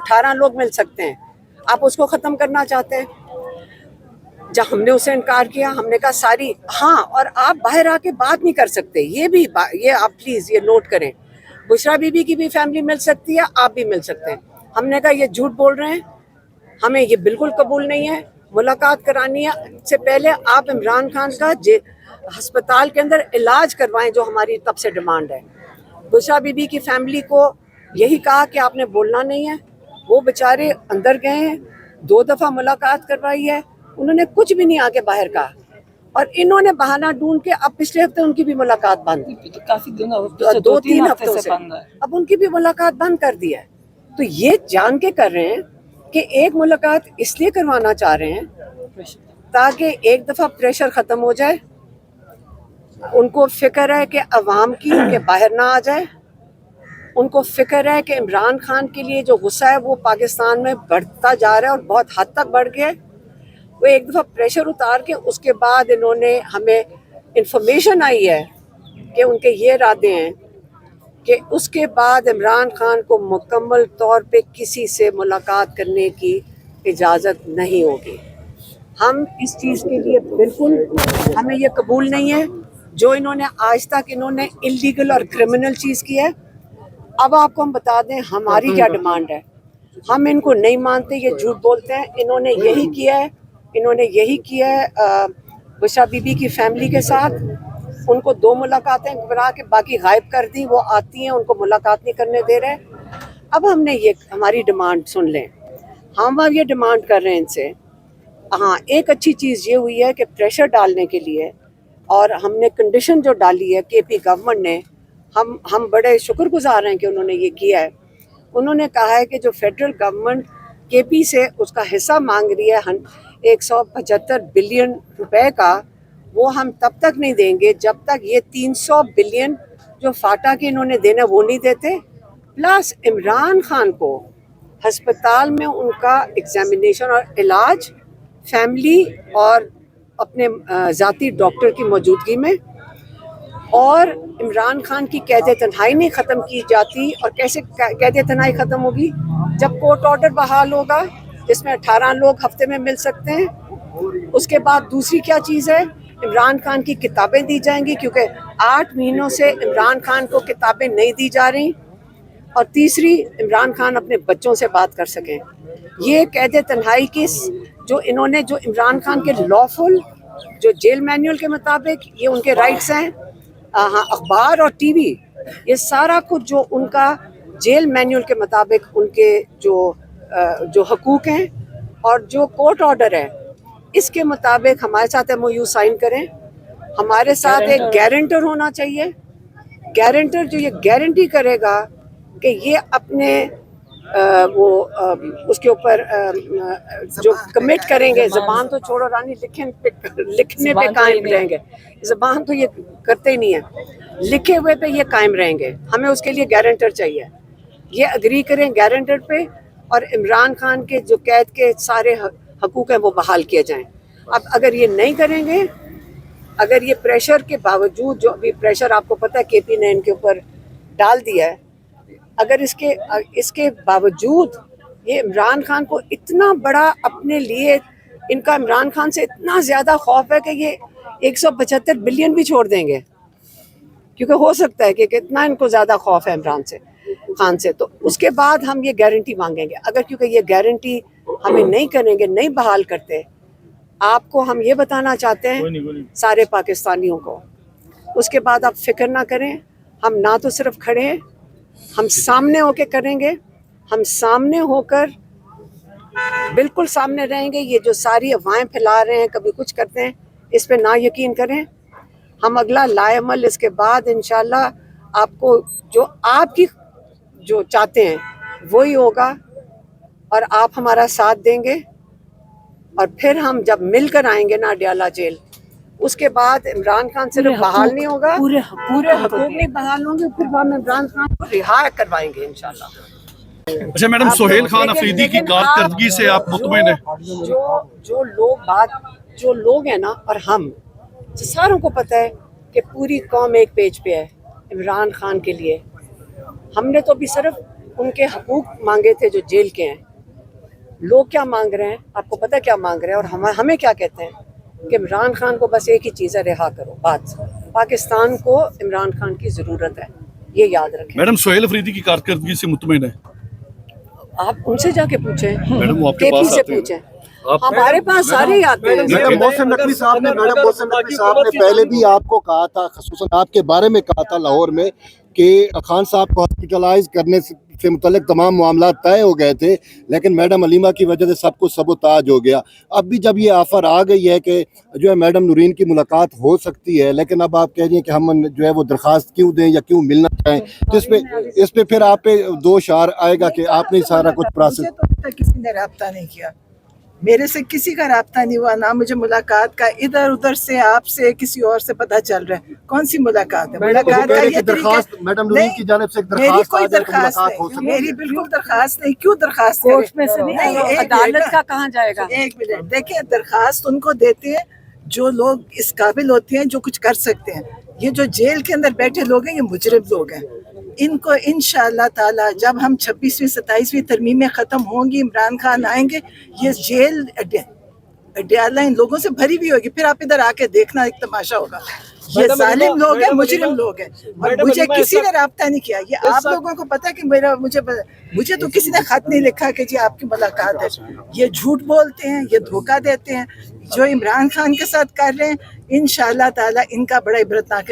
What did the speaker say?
18 लोग मिल सकते हैं, आप उसको ख़त्म करना चाहते हैं। जब हमने उसे इनकार किया, हमने कहा सारी, हाँ, और आप बाहर आके बात नहीं कर सकते, ये आप प्लीज़ ये नोट करें। बुशरा बीबी की भी फैमिली मिल सकती है, आप भी मिल सकते हैं। हमने कहा ये झूठ बोल रहे हैं, हमें ये बिल्कुल कबूल नहीं है। मुलाकात करानी है, इससे पहले आप इमरान खान का हस्पताल के अंदर इलाज करवाएं, जो हमारी तब से डिमांड है। बुशरा बीबी की फैमिली को यही कहा कि आपने बोलना नहीं है, वो बेचारे अंदर गए हैं, 2 दफ़ा मुलाकात करवाई है, उन्होंने कुछ भी नहीं आगे बाहर कहा, और इन्होंने बहाना ढूंढ के अब पिछले हफ्ते उनकी भी मुलाकात बंद, काफी दिन 2-3 हफ्तों से अब उनकी भी मुलाकात बंद कर दी है। तो ये जान के कर रहे हैं कि एक मुलाकात इसलिए करवाना चाह रहे हैं ताकि एक दफ़ा प्रेशर ख़त्म हो जाए। उनको फिक्र है कि अवाम की के बाहर ना आ जाए, उनको फिक्र है कि इमरान खान के लिए जो गुस्सा है वो पाकिस्तान में बढ़ता जा रहा है और बहुत हद तक बढ़ गया है। वो एक दफ़ा प्रेशर उतार के उसके बाद इन्होंने हमें इंफॉर्मेशन आई है कि उनके ये इरादे हैं कि उसके बाद इमरान खान को मुकम्मल तौर पे किसी से मुलाकात करने की इजाज़त नहीं होगी। हम इस चीज़ के लिए बिल्कुल, हमें ये कबूल नहीं है जो इन्होंने आज तक इन्होंने इलीगल और क्रिमिनल चीज़ की है। अब आपको हम बता दें हमारी क्या डिमांड है। हम इनको नहीं मानते, ये झूठ बोलते हैं। इन्होंने यही किया है बुशरा बीबी की फैमिली के साथ। उनको 2 मुलाकातें करा के बाकी गायब कर दी, वो आती हैं, उनको मुलाकात नहीं करने दे रहे। अब हमने ये हमारी डिमांड सुन लें, हम अब ये डिमांड कर रहे हैं इनसे। हाँ, एक अच्छी चीज़ ये हुई है कि प्रेशर डालने के लिए, और हमने कंडीशन जो डाली है केपी गवर्नमेंट ने, हम बड़े शुक्रगुजार हैं कि उन्होंने ये किया है। उन्होंने कहा है कि जो फेडरल गवर्नमेंट केपी से उसका हिस्सा मांग रही है 175 बिलियन रुपए का, वो हम तब तक नहीं देंगे जब तक ये 300 बिलियन जो फाटा के इन्होंने देना वो नहीं देते। प्लस इमरान खान को हस्पताल में उनका एग्जामिनेशन और इलाज फैमिली और अपने ज़ाती डॉक्टर की मौजूदगी में, और इमरान खान की कैद तन्हाई नहीं ख़त्म की जाती। और कैसे कैद तन्हाई ख़त्म होगी? जब कोर्ट ऑर्डर बहाल होगा जिसमें 18 लोग हफ्ते में मिल सकते हैं। उसके बाद दूसरी क्या चीज़ है, इमरान खान की किताबें दी जाएंगी, क्योंकि 8 महीनों से इमरान खान को किताबें नहीं दी जा रही। और तीसरी, इमरान खान अपने बच्चों से बात कर सकें। ये कैद तन्हाई की जो इमरान खान के लॉफुल जो जेल मैनुअल के मुताबिक ये उनके राइट्स हैं, हाँ, अखबार और टीवी, ये सारा कुछ जो उनका जेल मैनुअल के मुताबिक उनके जो हकूक़ हैं और जो कोर्ट ऑर्डर है, इसके मुताबिक हमारे साथ MOU साइन करें। हमारे साथ एक गारंटर होना चाहिए, गारंटर जो ये गारंटी करेगा कि ये अपने उसके ऊपर जो कमिट करेंगे, ज़बान तो छोड़ो रानी, लिखने पे कायम रहेंगे। ज़बान तो ये करते ही नहीं है, लिखे हुए पे ये कायम रहेंगे। हमें उसके लिए गारंटर चाहिए, ये अग्री करें गारंटर पे, और इमरान खान के जो कैद के सारे हकूक़ हैं वो बहाल किए जाएं। अब अगर ये नहीं करेंगे, अगर ये प्रेशर के बावजूद, जो अभी प्रेशर आपको पता है केपी ने इनके ऊपर डाल दिया है, अगर इसके बावजूद ये इमरान खान को इतना बड़ा अपने लिए, इनका इमरान खान से इतना ज़्यादा खौफ है कि ये 175 बिलियन भी छोड़ देंगे, क्योंकि हो सकता है कि कितना इनको ज़्यादा खौफ है इमरान खान से। तो उसके बाद हम ये गारंटी मांगेंगे। अगर क्योंकि ये गारंटी हमें नहीं करेंगे, नहीं बहाल करते, आपको हम ये बताना चाहते हैं सारे पाकिस्तानियों को, उसके बाद आप फिक्र ना करें। हम ना तो सिर्फ खड़े हैं, हम सामने होकर करेंगे, हम सामने होकर बिल्कुल सामने रहेंगे। ये जो सारी अफवाहें फैला रहे हैं, कभी कुछ करते हैं, इस पे ना यकीन करें। हम अगला लाएमल इसके बाद इंशाल्लाह आपको जो आपकी जो चाहते हैं वही होगा, और आप हमारा साथ देंगे। और फिर हम जब मिलकर आएंगे ना अडयाला जेल, उसके बाद इमरान खान सिर्फ बहाल नहीं होगा, पूरे हकूक नहीं बहाल होंगे, फिर हम इमरान खान को रिहा करवाएंगे इंशाल्लाह। अच्छा मैडम, सोहेल खान अफरीदी की कारकर्दगी से आप मुतमईन हैं? जो लोग हैं ना, और हम सारों को पता है कि पूरी कौम एक पेज पे है इमरान खान के लिए। हमने तो अभी सिर्फ उनके हकूक मांगे थे जो जेल के हैं। लोग क्या मांग रहे हैं, आपको पता क्या मांग रहे हैं, और हमें क्या कहते हैं कि इमरान खान को बस एक ही चीज़ है, रिहा करो। बात, पाकिस्तान को इमरान खान की ज़रूरत है, ये याद रखें। मैडम सोहेल अफरीदी की कारकर्दगी से मुतमईन है? आप उनसे जाके पूछें, मैडम वो आपके केपी पास से आते हैं। पूछें, हमारे पास सारे ही आते हैं। मैडम मोहसिन नकवी साहब ने पहले भी आपको कहा था, खसूसन आपके बारे में कहा था लाहौर में, कि खान साहब को हॉस्पिटलाइज करने से मुतल्लिक तमाम मामला तय हो गए थे, लेकिन मैडम अलीमा की वजह से सब कुछ सबोताज हो गया। अब भी जब ये ऑफर आ गई है कि जो है मैडम नूरीन की मुलाकात हो सकती है, लेकिन अब आप कह रही हैं कि हम जो है वो दरख्वास्त क्यों दें या क्यों मिलना चाहें, तो इस पे फिर आप पे दोष आएगा कि आपने सारा कुछ प्रोसेस। तो किसी ने रब्ता नहीं किया, मेरे से किसी का रब्ता नहीं हुआ, ना मुझे मुलाकात का इधर उधर से आपसे किसी और से पता चल रहा है। कौन सी मुलाकात है? मुलाकात का ये दरखास्त मैडम नूरीन की जानिब से मेरी कोई दरखास्त नहीं, मेरी बिल्कुल दरखास्त नहीं। क्यों दरखास्त कोर्ट में से नहीं, अदालत का कहाँ जाएगा? एक मिनट देखिए, दरखास्त उनको देते हैं जो लोग इस काबिल होते हैं, जो कुछ कर सकते हैं। ये जो जेल के अंदर बैठे लोग हैं, ये मुजरिम लोग हैं। इनको इंशाअल्लाह ताला जब हम 26वीं 27वीं तरमीमें ख़त्म होंगी, इमरान खान आएंगे, ये जेल अड्याला इन लोगों से भरी हुई होगी। फिर आप इधर आके देखना, एक तमाशा होगा। ये जालिम लोग हैं, मुजरिम लोग हैं, और मुझे किसी ने रब्ता नहीं किया। ये आप लोगों को पता है कि मुझे तो किसी ने खत नहीं लिखा कि जी आपकी मुलाकात है। ये झूठ बोलते हैं, ये धोखा देते हैं। जो इमरान खान के साथ कर रहे हैं, इंशाअल्लाह ताला इनका बड़ा इबरतनाक